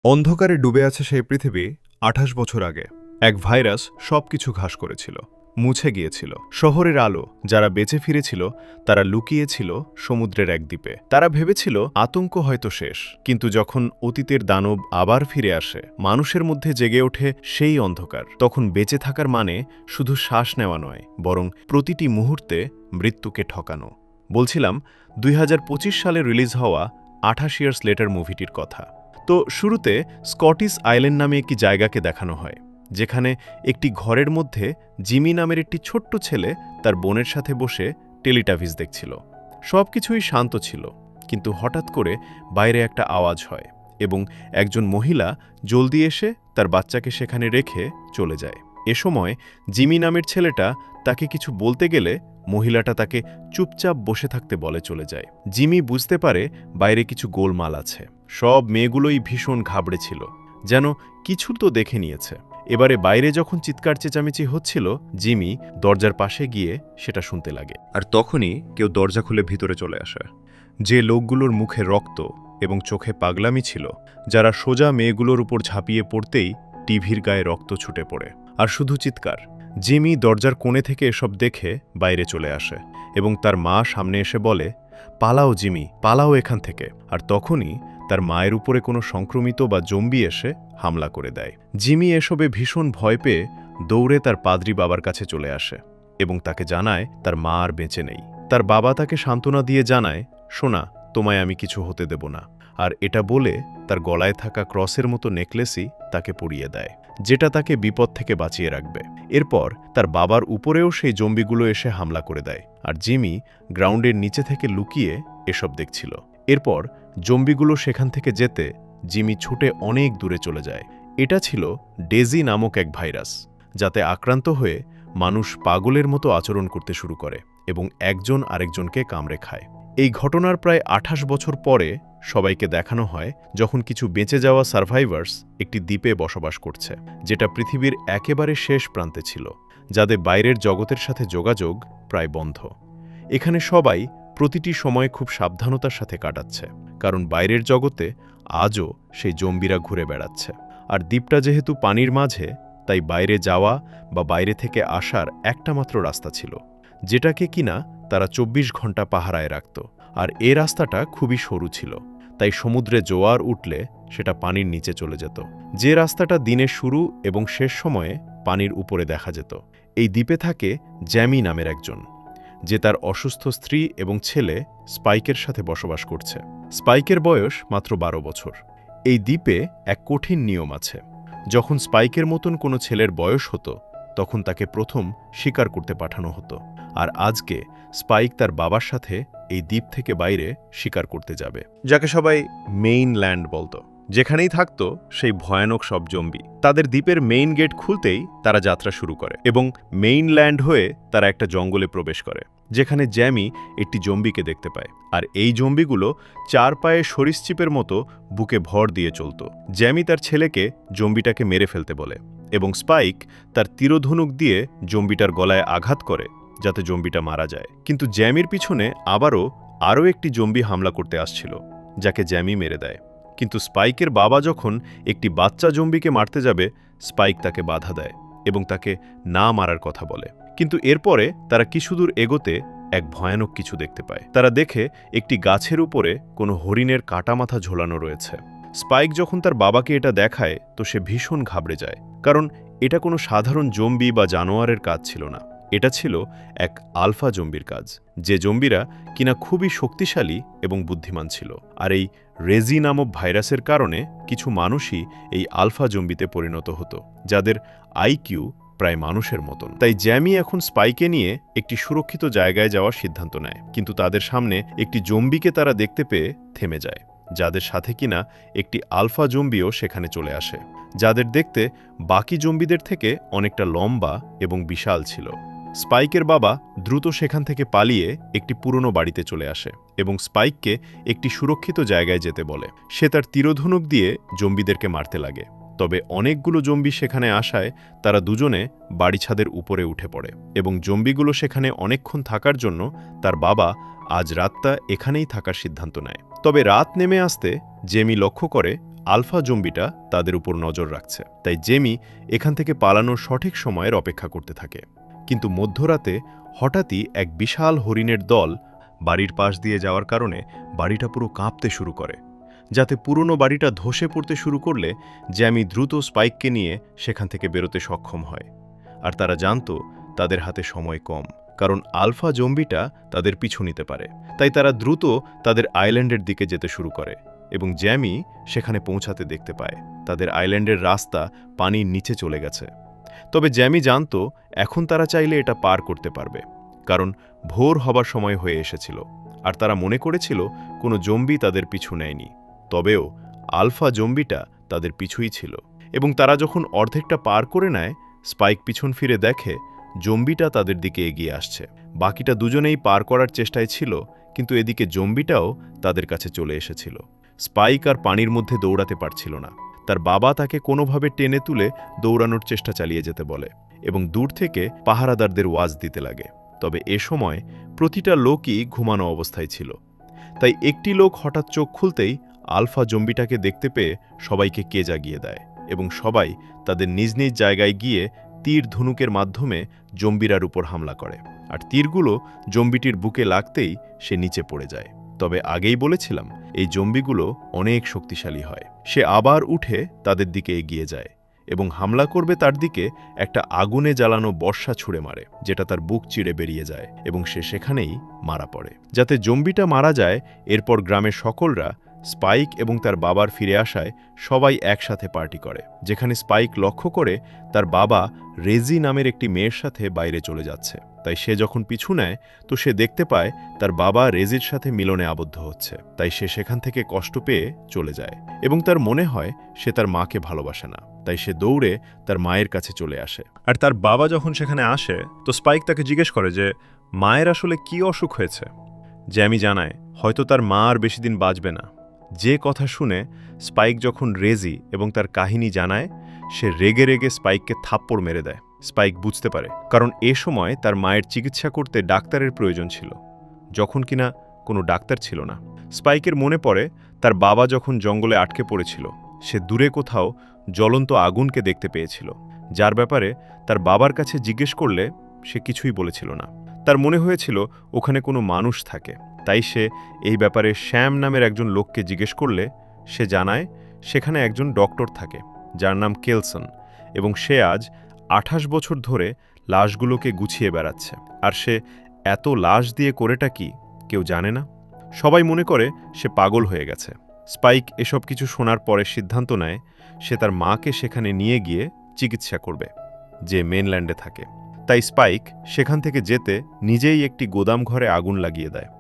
অন্ধকারে ডুবে আছে সেই পৃথিবী ২৮ বছর আগে। এক ভাইরাস সবকিছু ঘাস করেছিল, মুছে গিয়েছিল। শহরের আলো যারা বেঁচে ফিরেছিল তারা লুকিয়েছিল সমুদ্রের এক দ্বীপে। তারা ভেবেছিল আতঙ্ক হয়তো শেষ, কিন্তু যখন অতীতের দানব আবার ফিরে আসে, মানুষের মধ্যে জেগে ওঠে সেই অন্ধকার, তখন বেঁচে থাকার মানে শুধু শ্বাস নেওয়া নয়, বরং প্রতিটি মুহূর্তে মৃত্যুকে ঠকানো। বলছিলাম ২০২৫ সালে রিলিজ হওয়া ২৮ ইয়ার্স লেটার মুভিটির কথা। তো শুরুতে স্কটিশ আইল্যান্ড নামে একটি জায়গাকে দেখানো হয়, যেখানে একটি ঘরের মধ্যে জিমি নামের একটি ছোট্ট ছেলে তার বোনের সাথে বসে টেলিটাভিজ দেখছিল। সবকিছুই শান্ত ছিল, কিন্তু হঠাৎ করে বাইরে একটা আওয়াজ হয় এবং একজন মহিলা জলদি এসে তার বাচ্চাকে সেখানে রেখে চলে যায়। এ সময় জিমি নামের ছেলেটা তাকে কিছু বলতে গেলে মহিলাটা তাকে চুপচাপ বসে থাকতে বলে চলে যায়। জিমি বুঝতে পারে বাইরে কিছু গোলমাল আছে। সব মেয়েগুলোই ভীষণ ঘাবড়েছিল, যেন কিছু তো দেখে নিয়েছে। এবারে বাইরে যখন চিৎকার চেঁচামেচি হচ্ছিল, জিমি দরজার পাশে গিয়ে সেটা শুনতে লাগে। আর তখনই কেউ দরজা খুলে ভিতরে চলে আসে। যে লোকগুলোর মুখে রক্ত এবং চোখে পাগলামি ছিল, যারা সোজা মেয়েগুলোর উপর ঝাঁপিয়ে পড়তেই টিভির গায়ে রক্ত ছুটে পড়ে, আর শুধু চিৎকার। জিমি দরজার কোণে থেকে এসব দেখে বাইরে চলে আসে এবং তার মা সামনে এসে বলে, পালাও জিমি, পালাও এখান থেকে। আর তখনই তার মায়ের উপরে কোনো সংক্রমিত বা জম্বি এসে হামলা করে দেয়। জিমি এসবে ভীষণ ভয় পেয়ে দৌড়ে তার পাদ্রী বাবার কাছে চলে আসে এবং তাকে জানায় তার মা আর বেঁচে নেই। তার বাবা তাকে সান্ত্বনা দিয়ে জানায়, শোনা, তোমায় আমি কিছু হতে দেব না। আর এটা বলে তার গলায় থাকা ক্রসের মতো নেকলেসই তাকে পরিয়ে দেয়, যেটা তাকে বিপদ থেকে বাঁচিয়ে রাখবে। এরপর তার বাবার উপরেও সেই জম্বিগুলো এসে হামলা করে দেয়, আর জিমি গ্রাউন্ডের নিচে থেকে লুকিয়ে এসব দেখছিল। এরপর জম্বিগুলো সেখান থেকে যেতে জিমি ছুটে অনেক দূরে চলে যায়। এটা ছিল ডেজি নামক এক ভাইরাস, যাতে আক্রান্ত হয়ে মানুষ পাগলের মতো আচরণ করতে শুরু করে এবং একজন আরেকজনকে কামড়ে খায়। এই ঘটনার প্রায় ২৮ বছর পরে সবাইকে দেখানো হয় যখন কিছু বেঁচে যাওয়া সার্ভাইভার্স একটি দ্বীপে বসবাস করছে, যেটা পৃথিবীর একেবারে শেষ প্রান্তে ছিল, যাদের বাইরের জগতের সাথে যোগাযোগ প্রায় বন্ধ। এখানে সবাই প্রতিটি সময় খুব সাবধানতার সাথে কাটাচ্ছে, কারণ বাইরের জগতে আজও সেই জম্বিরা ঘুরে বেড়াচ্ছে। আর দ্বীপটা যেহেতু পানির মাঝে, তাই বাইরে যাওয়া বা বাইরে থেকে আসার একটা মাত্র রাস্তা ছিল, যেটাকে কিনা তারা ২৪ ঘন্টা পাহারায় রাখত। আর এ রাস্তাটা খুবই সরু ছিল, তাই সমুদ্রে জোয়ার উঠলে সেটা পানির নিচে চলে যেত। যে রাস্তাটা দিনের শুরু এবং শেষ সময়ে পানির উপরে দেখা যেত। এই দ্বীপে থাকে জ্যামি নামের একজন, যে তার অসুস্থ স্ত্রী এবং ছেলে স্পাইকের সাথে বসবাস করছে। স্পাইকের বয়স মাত্র ১২ বছর। এই দ্বীপে এক কঠিন নিয়ম আছে। যখন স্পাইকের মতন কোনো ছেলের বয়স হতো, তখন তাকে প্রথম শিকার করতে পাঠানো হতো। আর আজকে স্পাইক তার বাবার সাথে এই দ্বীপ থেকে বাইরে শিকার করতে যাবে, যাকে সবাই মেইন ল্যান্ড বলতো। যেখানেই থাকতো সেই ভয়ানক সব জম্বি। তাদের দ্বীপের মেইন গেট খুলতেই তারা যাত্রা শুরু করে এবং মেইন ল্যান্ড হয়ে তারা একটা জঙ্গলে প্রবেশ করে, যেখানে জ্যামি একটি জম্বিকে দেখতে পায়। আর এই জম্বিগুলো ৪ পায়ে সরীসৃপের মতো বুকে ভর দিয়ে চলত। জ্যামি তার ছেলেকে জম্বিটাকে মেরে ফেলতে বলে এবং স্পাইক তার তীরধনুক দিয়ে জম্বিটার গলায় আঘাত করে, যাতে জম্বিটা মারা যায়। কিন্তু জ্যামির পিছনে আরও একটি জম্বি হামলা করতে আসছিল, যাকে জ্যামি মেরে দেয়। কিন্তু স্পাইকের বাবা যখন একটি বাচ্চা জম্বিকে মারতে যাবে, স্পাইক তাকে বাধা দেয় এবং তাকে না মারার কথা বলে। কিন্তু এরপরে তারা কিছুদূর এগোতে এক ভয়ানক কিছু দেখতে পায়। তারা দেখে একটি গাছের উপরে কোনো হরিণের কাটা মাথা ঝোলানো রয়েছে। স্পাইক যখন তার বাবাকে এটা দেখায়, তো সে ভীষণ ঘাবড়ে যায়, কারণ এটা কোনো সাধারণ জম্বি বা জানোয়ারের কাজ ছিল না। এটা ছিল এক আলফা জম্বির কাজ, যে জম্বিরা কিনা খুবই শক্তিশালী এবং বুদ্ধিমান ছিল। আর এই রেজি নামক ভাইরাসের কারণে কিছু মানুষই এই আলফা জম্বিতে পরিণত হতো, যাদের আইকিউ প্রায় মানুষের মতন। তাই জ্যামি এখন স্পাইকে নিয়ে একটি সুরক্ষিত জায়গায় যাওয়ার সিদ্ধান্ত নেয়, কিন্তু তাদের সামনে একটি জম্বিকে তারা দেখতে পেয়ে থেমে যায়, যাদের সাথে কিনা একটি আলফা জম্বিও সেখানে চলে আসে, যাদের দেখতে বাকি জম্বিদের থেকে অনেকটা লম্বা এবং বিশাল ছিল। স্পাইকের বাবা দ্রুত সেখান থেকে পালিয়ে একটি পুরনো বাড়িতে চলে আসে এবং স্পাইককে একটি সুরক্ষিত জায়গায় যেতে বলে। সে তার তীরধনুক দিয়ে জম্বিদেরকে মারতে লাগে, তবে অনেকগুলো জম্বি সেখানে আসায় তারা দুজনে বাড়ি ছাদের উপরে উঠে পড়ে এবং জম্বিগুলো সেখানে অনেকক্ষণ থাকার জন্য তার বাবা আজ রাতটা এখানেই থাকার সিদ্ধান্ত নেয়। তবে রাত নেমে আসতে জেমি লক্ষ্য করে আলফা জম্বিটা তাদের উপর নজর রাখছে। তাই জেমি এখান থেকে পালানোর সঠিক সময়ের অপেক্ষা করতে থাকে। কিন্তু মধ্যরাতে হঠাৎই এক বিশাল হরিণের দল বাড়ির পাশ দিয়ে যাওয়ার কারণে বাড়িটা পুরো কাঁপতে শুরু করে। যাতে পুরনো বাড়িটা ধসে পড়তে শুরু করলে জ্যামি দ্রুত স্পাইককে নিয়ে সেখান থেকে বেরোতে সক্ষম হয়। আর তারা জানত তাদের হাতে সময় কম, কারণ আলফা জম্বিটা তাদের পিছু নিতে পারে। তাই তারা দ্রুত তাদের আইল্যান্ডের দিকে যেতে শুরু করে এবং জ্যামি সেখানে পৌঁছাতে দেখতে পায় তাদের আইল্যান্ডের রাস্তা পানির নিচে চলে গেছে। তবে জ্যামি জানত এখন তারা চাইলে এটা পার করতে পারবে, কারণ ভোর হবার সময় হয়ে এসেছিল আর তারা মনে করেছিল কোনো জম্বি তাদের পিছু নেয়নি। তবেও আলফা জম্বিটা তাদের পিছুই ছিল এবং তারা যখন অর্ধেকটা পার করে নেয়, স্পাইক পিছন ফিরে দেখে জম্বিটা তাদের দিকে এগিয়ে আসছে। বাকিটা দুজনেই পার করার চেষ্টায় ছিল, কিন্তু এদিকে জম্বিটাও তাদের কাছে চলে এসেছিল। স্পাইক আর পানির মধ্যে দৌড়াতে পারছিল না। তার বাবা তাকে কোনোভাবে টেনে তুলে দৌড়ানোর চেষ্টা চালিয়ে যেতে বলে এবং দূর থেকে পাহারাদারদের ওয়াজ দিতে লাগে। তবে এ সময় প্রতিটা লোকই ঘুমানো অবস্থায় ছিল। তাই একটি লোক হঠাৎ চোখ খুলতেই আলফা জম্বিটাকে দেখতে পেয়ে সবাইকে কে জাগিয়ে দেয় এবং সবাই তাদের নিজ নিজ জায়গায় গিয়ে তীর ধনুকের মাধ্যমে জম্বিরার উপর হামলা করে। আর তীরগুলো জম্বিটির বুকে লাগতেই সে নিচে পড়ে যায়। তবে আগেই বলেছিলাম এই জম্বিগুলো অনেক শক্তিশালী হয়। সে আবার উঠে তাদের দিকে এগিয়ে যায় এবং হামলা করবে তার দিকে একটা আগুনে জ্বালানো বর্ষা ছুঁড়ে মারে, যেটা তার বুক চিড়ে বেরিয়ে যায় এবং সে সেখানেই মারা পড়ে। যাতে জম্বিটা মারা যায়, এরপর গ্রামের সকলরা স্পাইক এবং তার বাবার ফিরে আসায় সবাই একসাথে পার্টি করে, যেখানে স্পাইক লক্ষ্য করে তার বাবা রেজি নামের একটি মেয়ের সাথে বাইরে চলে যাচ্ছে। তাই সে যখন পিছু নেয় তো সে দেখতে পায় তার বাবা রেজির সাথে মিলনে আবদ্ধ হচ্ছে। তাই সে সেখান থেকে কষ্ট পেয়ে চলে যায় এবং তার মনে হয় সে তার মাকে ভালোবাসে না। তাই সে দৌড়ে তার মায়ের কাছে চলে আসে। আর তার বাবা যখন সেখানে আসে তো স্পাইক তাকে জিজ্ঞেস করে যে মায়ের আসলে কি অসুখ হয়েছে। জ্যামি জানায় হয়তো তার মা আর বেশি দিন বাঁচবে না। যে কথা শুনে স্পাইক যখন রেজি এবং তার কাহিনী জানায়, সে রেগে রেগে স্পাইককে থাপ্পড় মেরে দেয়। স্পাইক বুঝতে পারে, কারণ এ সময় তার মায়ের চিকিৎসা করতে ডাক্তারের প্রয়োজন ছিল, যখন কিনা কোনো ডাক্তার ছিল না। স্পাইকের মনে পড়ে তার বাবা যখন জঙ্গলে আটকে পড়েছিল, সে দূরে কোথাও জ্বলন্ত আগুনকে দেখতে পেয়েছিল, যার ব্যাপারে তার বাবার কাছে জিজ্ঞেস করলে সে কিছুই বলেছিল না। তার মনে হয়েছিল ওখানে কোনো মানুষ থাকে। তাই সে এই ব্যাপারে শ্যাম নামের একজন লোককে জিজ্ঞেস করলে সে জানায় সেখানে একজন ডক্টর থাকে যার নাম কেলসন, এবং সে আজ 28 বছর ধরে লাশগুলোকে গুছিয়ে বেড়াচ্ছে। আর সে এত লাশ দিয়ে করেটা কি কেউ জানে না। সবাই মনে করে সে পাগল হয়ে গেছে। স্পাইক এসব কিছু শোনার পরে সিদ্ধান্ত নেয় সে তার মাকে সেখানে নিয়ে গিয়ে চিকিৎসা করবে, যে মেনল্যান্ডে থাকে। তাই স্পাইক সেখান থেকে যেতে নিজেই একটি গোদাম ঘরে আগুন লাগিয়ে দেয়,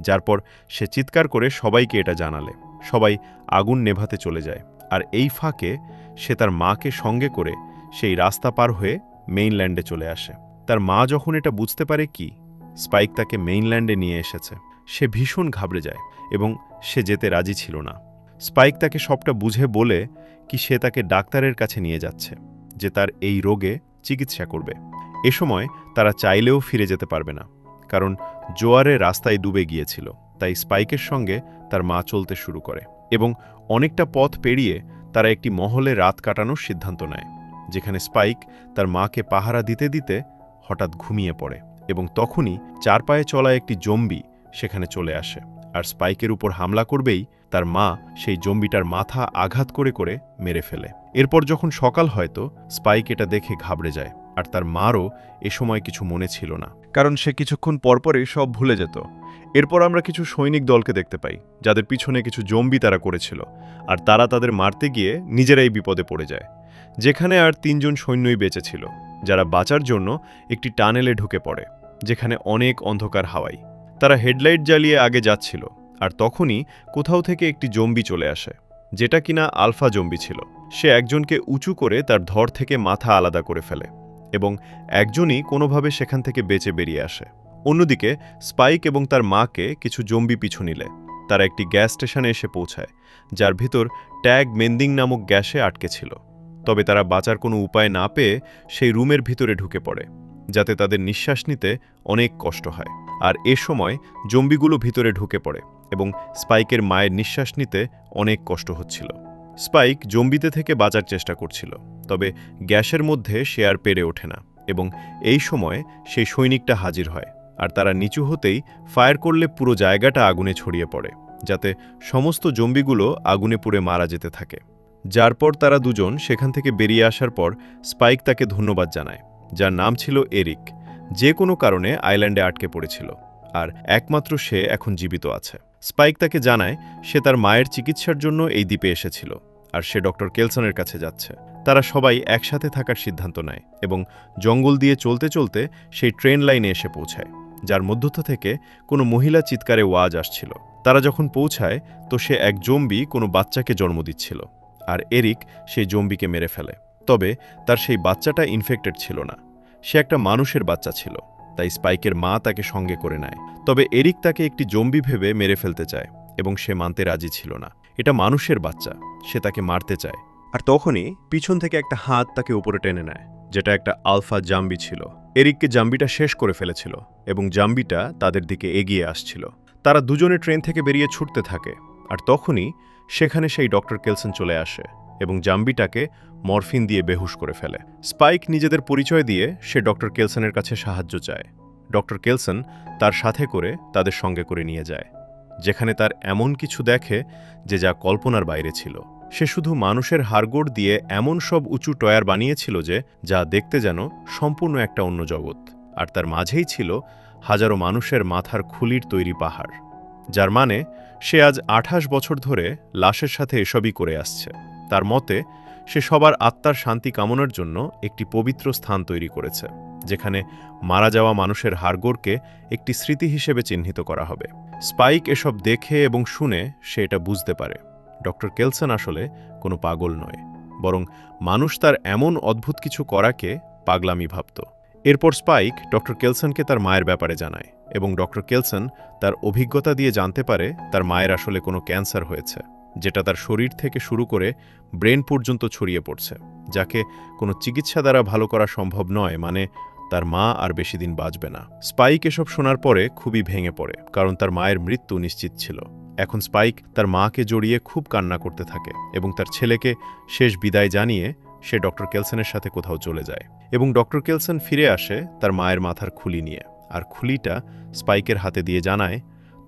যার পর সে চিৎকার করে সবাইকে এটা জানালে সবাই আগুন নেভাতে চলে যায়। আর এই ফাঁকে সে তার মাকে সঙ্গে করে সেই রাস্তা পার হয়ে মেইনল্যান্ডে চলে আসে। তার মা যখন এটা বুঝতে পারে কি স্পাইক তাকে মেইনল্যান্ডে নিয়ে এসেছে, সে ভীষণ ঘাবড়ে যায় এবং সে যেতে রাজি ছিল না। স্পাইক তাকে সবটা বুঝে বলে কি সে তাকে ডাক্তারের কাছে নিয়ে যাচ্ছে, যে তার এই রোগে চিকিৎসা করবে। এ সময় তারা চাইলেও ফিরে যেতে পারবে না, কারণ জোয়ারে রাস্তায় ডুবে গিয়েছিল। তাই স্পাইকের সঙ্গে তার মা চলতে শুরু করে এবং অনেকটা পথ পেরিয়ে তারা একটি মহলে রাত কাটানোর সিদ্ধান্ত নেয়, যেখানে স্পাইক তার মাকে পাহারা দিতে দিতে হঠাৎ ঘুমিয়ে পড়ে এবং তখনই 4 পায়ে চলা একটি জম্বি সেখানে চলে আসে আর স্পাইকের উপর হামলা করবেই তার মা সেই জম্বিটার মাথা আঘাত করে করে মেরে ফেলে। এরপর যখন সকাল হয় তো স্পাইক এটা দেখে ঘাবড়ে যায়, আর তার মারও এ সময় কিছু মনে ছিল না, কারণ সে কিছুক্ষণ পরপরই সব ভুলে যেত। এরপর আমরা কিছু সৈনিক দলকে দেখতে পাই, যাদের পিছনে কিছু জম্বি তারা করেছিল, আর তারা তাদের মারতে গিয়ে নিজেরাই বিপদে পড়ে যায়। যেখানে আর 3 জন সৈন্যই বেঁচে ছিল, যারা বাঁচার জন্য একটি টানেলে ঢুকে পড়ে, যেখানে অনেক অন্ধকার হাওয়াই। তারা হেডলাইট জ্বালিয়ে আগে যাচ্ছিল, আর তখনই কোথাও থেকে একটি জম্বি চলে আসে, যেটা কিনা আলফা জম্বি ছিল। সে একজনকে উঁচু করে তার ধড় থেকে মাথা আলাদা করে ফেলে এবং একজনই কোনোভাবে সেখান থেকে বেঁচে বেরিয়ে আসে। অন্যদিকে স্পাইক এবং তার মাকে কিছু জম্বি পিছু নিলে তারা একটি গ্যাস স্টেশনে এসে পৌঁছায়, যার ভিতর ট্যাগ মেন্দিং নামক গ্যাসে আটকে ছিল। তবে তারা বাঁচার কোনো উপায় না পেয়ে সেই রুমের ভিতরে ঢুকে পড়ে, যাতে তাদের নিঃশ্বাস নিতে অনেক কষ্ট হয়। আর এ সময় জম্বিগুলো ভিতরে ঢুকে পড়ে এবং স্পাইকের মায়ের নিঃশ্বাস নিতে অনেক কষ্ট হচ্ছিল। স্পাইক জম্বিতে থেকে বাঁচার চেষ্টা করছিল, তবে গ্যাসের মধ্যে সে আর পেরে ওঠে না এবং এই সময় সেই সৈনিকটা হাজির হয়, আর তারা নিচু হতেই ফায়ার করলে পুরো জায়গাটা আগুনে ছড়িয়ে পড়ে, যাতে সমস্ত জম্বিগুলো আগুনে পুড়ে মারা যেতে থাকে। যার পর তারা দুজন সেখান থেকে বেরিয়ে আসার পর স্পাইক তাকে ধন্যবাদ জানায়, যার নাম ছিল এরিক, যে কোনো কারণে আইল্যান্ডে আটকে পড়েছিল, আর একমাত্র সে এখন জীবিত আছে। স্পাইক তাকে জানায় সে তার মায়ের চিকিৎসার জন্য এই দ্বীপে এসেছিল, আর সে ডক্টর কেলসনের কাছে যাচ্ছে। তারা সবাই একসাথে থাকার সিদ্ধান্ত নেয় এবং জঙ্গল দিয়ে চলতে চলতে সেই ট্রেন লাইনে এসে পৌঁছায়, যার মধ্যস্থ থেকে কোনো মহিলা চিৎকারে ওয়াজ আসছিল। তারা যখন পৌঁছায় তো সে এক জম্বি কোনো বাচ্চাকে জন্ম দিচ্ছিল, আর এরিক সেই জম্বিকে মেরে ফেলে। তবে তার সেই বাচ্চাটা ইনফেক্টেড ছিল না, সে একটা মানুষের বাচ্চা ছিল, তাই স্পাইকের মা তাকে সঙ্গে করে নেয়। তবে এরিক তাকে একটি জম্বি ভেবে মেরে ফেলতে চায় এবং সে মানতে রাজি ছিল না। এটা মানুষের বাচ্চা, সে তাকে মারতে চায়। আর তখনই পিছন থেকে একটা হাত তাকে উপরে টেনে নেয়, যেটা একটা আলফা জাম্বি ছিল। এরিককে জাম্বিটা শেষ করে ফেলেছিল এবং জাম্বিটা তাদের দিকে এগিয়ে আসছিল। তারা দুজনে ট্রেন থেকে বেরিয়ে ছুটতে থাকে, আর তখনই সেখানে সেই ডক্টর কেলসন চলে আসে এবং জাম্বিটাকে মরফিন দিয়ে বেহুশ করে ফেলে। স্পাইক নিজেদের পরিচয় দিয়ে সে ডক্টর কেলসনের কাছে সাহায্য চায়। ডক্টর কেলসন তার সাথে করে তাদের সঙ্গে করে নিয়ে যায়, যেখানে তার এমন কিছু দেখে যে যা কল্পনার বাইরে ছিল। সে শুধু মানুষের হাড়গোড় দিয়ে এমন সব উঁচু টয়ার বানিয়েছিল যে যা দেখতে যেন সম্পূর্ণ একটা অন্য জগৎ, আর তার মাঝেই ছিল হাজারো মানুষের মাথার খুলির তৈরি পাহাড়, যার মানে সে আজ 28 বছর ধরে লাশের সাথে এসবই করে আসছে। তার মতে সে সবার আত্মার শান্তি কামনার জন্য একটি পবিত্র স্থান তৈরি করেছে, যেখানে মারা যাওয়া মানুষের হাড়গোড়কে একটি স্মৃতি হিসেবে চিহ্নিত করা হবে। স্পাইক এসব দেখে এবং শুনে সে এটা বুঝতে পারে ডক্টর কেলসন আসলে কোনো পাগল নয়, বরং মানুষ তার এমন অদ্ভুত কিছু করাকে পাগলামি ভাবত। এরপর স্পাইক ডক্টর কেলসনকে তার মায়ের ব্যাপারে জানায় এবং ডক্টর কেলসন তার অভিজ্ঞতা দিয়ে জানতে পারে তার মায়ের আসলে কোনো ক্যান্সার হয়েছে, যেটা তার শরীর থেকে শুরু করে ব্রেন পর্যন্ত ছড়িয়ে পড়ছে, যাকে কোনো চিকিৎসা দ্বারা ভালো করা সম্ভব নয়। মানে তার মা আর বেশি দিন বাঁচবে না। স্পাইক এসব শোনার পরে খুবই ভেঙে পড়ে, কারণ তার মায়ের মৃত্যু নিশ্চিত ছিল। এখন স্পাইক তার মাকে জড়িয়ে খুব কান্না করতে থাকে এবং তার ছেলেকে শেষ বিদায় জানিয়ে সে ডক্টর কেলসনের সাথে কোথাও চলে যায় এবং ডক্টর কেলসন ফিরে আসে তার মায়ের মাথার খুলি নিয়ে, আর খুলিটা স্পাইকের হাতে দিয়ে জানায়,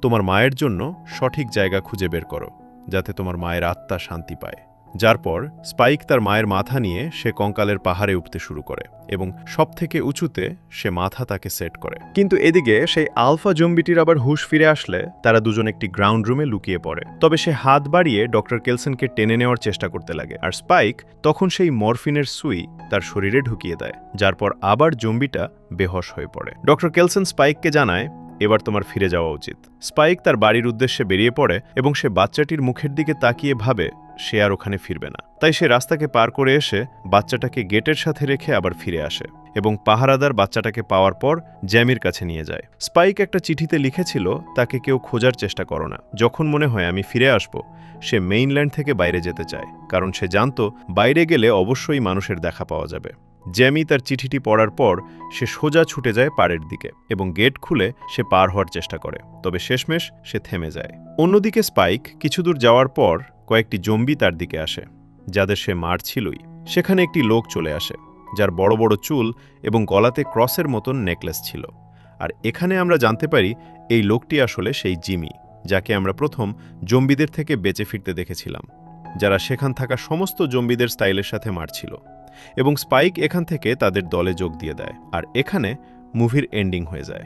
তোমার মায়ের জন্য সঠিক জায়গা খুঁজে বের করো, যাতে তোমার মায়ের আত্মা শান্তি পায়। যার পর স্পাইক তার মায়ের মাথা নিয়ে সে কঙ্কালের পাহাড়ে উঠতে শুরু করে এবং সবথেকে উঁচুতে সে মাথা তাকে সেট করে। কিন্তু এদিকে সেই আলফা জম্বিটির আবার হুঁশ ফিরে আসলে তারা দুজন একটি গ্রাউন্ড রুমে লুকিয়ে পড়ে। তবে সে হাত বাড়িয়ে ডক্টর কেলসনকে টেনে নেওয়ার চেষ্টা করতে লাগে, আর স্পাইক তখন সেই মরফিনের সুই তার শরীরে ঢুকিয়ে দেয়, যার পর আবার জম্বিটা বেহশ হয়ে পড়ে। ডক্টর কেলসন স্পাইককে জানায়, এবার তোমার ফিরে যাওয়া উচিত। স্পাইক তার বাড়ির উদ্দেশ্যে বেরিয়ে পড়ে এবং সে বাচ্চাটির মুখের দিকে তাকিয়ে ভাবে সে আর ওখানে ফিরবে না। তাই সে রাস্তাকে পার করে এসে বাচ্চাটাকে গেটের সাথে রেখে আবার ফিরে আসে এবং পাহারাদার বাচ্চাটাকে পাওয়ার পর জ্যামির কাছে নিয়ে যায়। স্পাইক একটা চিঠিতে লিখেছিল, তাকে কেউ খোঁজার চেষ্টা করো না, যখন মনে হয় আমি ফিরে আসব। সে মেইনল্যান্ড থেকে বাইরে যেতে চায়, কারণ সে জানত বাইরে গেলে অবশ্যই মানুষের দেখা পাওয়া যাবে। জ্যামি তার চিঠিটি পড়ার পর সে সোজা ছুটে যায় পাড়ের দিকে এবং গেট খুলে সে পার হওয়ার চেষ্টা করে, তবে শেষমেশ সে থেমে যায়। অন্যদিকে স্পাইক কিছু দূর যাওয়ার পর কয়েকটি জম্বি তার দিকে আসে, যাদের সে মারছিলই। সেখানে একটি লোক চলে আসে, যার বড় বড় চুল এবং গলাতে ক্রসের মতন নেকলেস ছিল। আর এখানে আমরা জানতে পারি এই লোকটি আসলে সেই জিমি, যাকে আমরা প্রথম জম্বিদের থেকে বেঁচে ফিরতে দেখেছিলাম, যারা সেখান থাকা সমস্ত জম্বিদের স্টাইলের সাথে মারছিল। এবং স্পাইক এখান থেকে তাদের দলে যোগ দিয়ে দেয়, আর এখানে মুভির এন্ডিং হয়ে যায়।